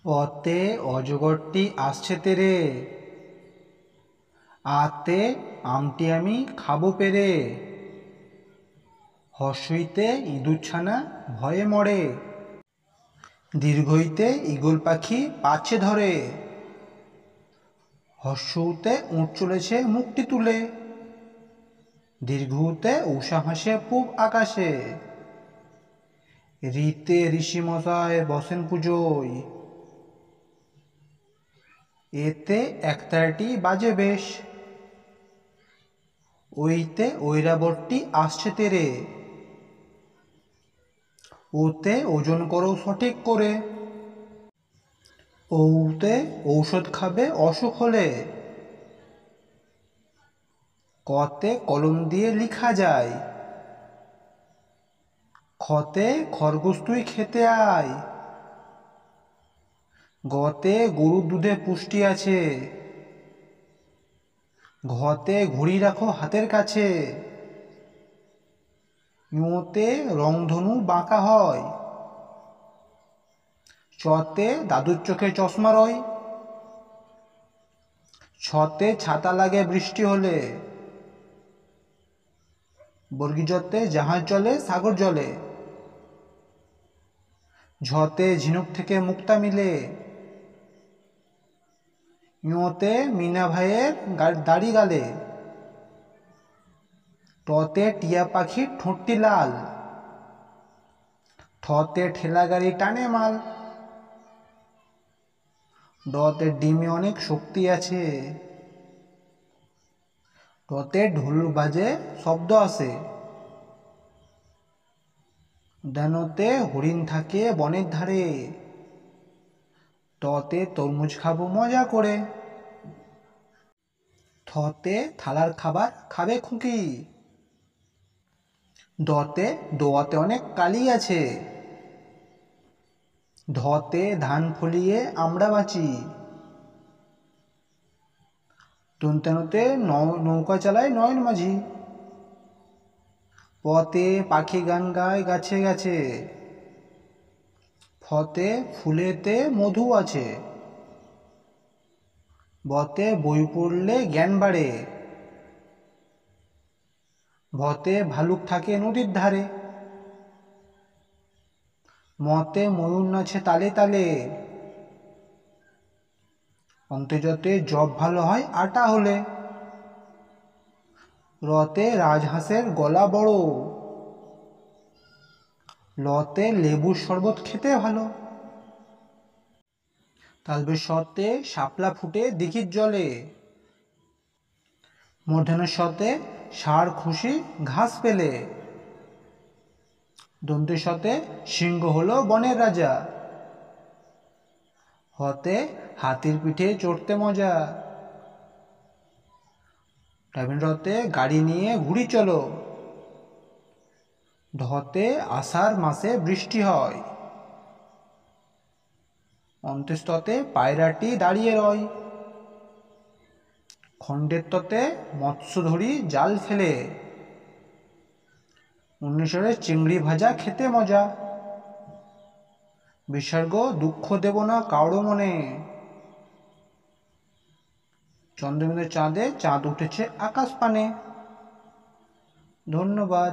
অতে অজগরটি আসছে তেরে, আতে আমটি আমি খাবো পেরে, হর্ষইতে ইঁদুরছানা ভয়ে মরে, দীর্ঘইতে ঈগল পাখি পাছে ধরে, হর্ষউতে উঠ চলেছে মুখটি তুলে, দীর্ঘউতে উষা হাসে পূব আকাশে, ঋতে ঋষিমশায় বসেন পুজোয়, এতে একতারাটি বাজে বেশ, ওইতে ঐরাবতটি আসছে তেরে, ওতে ওজন করো সঠিক করে, ওতে ঔষধ খাবে অসুখ হলে, কতে কলম দিয়ে লিখা যায়, খতে খরগোশ তুই খেতে আয়, গতে গরুর দুধে পুষ্টি আছে, ঘতে ঘুড়ি রাখো হাতের কাছে, ঞতে রংধনু বাঁকা হয়, চতে দাদুর চোখে চশমা রয়, ছতে ছাতা লাগে বৃষ্টি হলে, বর্গীজতে জাহাজ চলে সাগর জলে, ঝতে ঝিনুক থেকে মুক্তা মিলে, ঞতে মিনা ভাইয়ের দাড়ি গালে, টতে টিয়া পাখির ঠোঁটটি লাল, ঠতে ঠেলা গাড়ি টানে মাল, ডতে ডিমে অনেক শক্তি আছে, টতে ঢোল বাজে শব্দ আসে, ডেনতে হরিণ থাকে বনের ধারে, টতে তরমুজ খাবো মজা করে, থতে থালার খাবার খাবে খুকি, দতে দোয়াতে অনেক কালি আছে, ধতে ধান ফলিয়ে আমরা বাঁচি, দন্তেনতে নৌকা চালায় নয়ন মাঝি, পতে পাখি গান গায় গাছে গাছে, ফতে ফুলেতে মধু আছে, বতে বই পড়লে জ্ঞান বাড়ে, ভতে ভালুক থাকে নদীর ধারে, মতে ময়ূর নাচে তালে তালে, অন্তর্জাতে জব ভালো হয় আটা হলে, রতে রাজহাঁসের গলা বড়, লতে লেবুর শরবত খেতে ভালো, তালবেশতে শাপলা ফুটে দিঘির জলে, মূর্ধন্যতে ষাঁড় খুশি ঘাস পেলে, দন্তেশতে সিংহ হলো বনের রাজা, হতে হাতির পিঠে চড়তে মজা, রতে গাড়ি নিয়ে ঘুড়ি চলো, ঢতে আষাঢ় মাসে বৃষ্টি হয়, অন্ত্যেষ্টতে পায়রাটি দাঁড়িয়ে রয়, খণ্ডেত্বতে মৎস্য ধরি জাল ফেলে, উনিশরে চিংড়ি ভাজা খেতে মজা, বিসর্গ দুঃখ দেব না কারো মনে, চন্দ্রবিন্দু চাঁদে চাঁদ উঠেছে আকাশ পানে। ধন্যবাদ।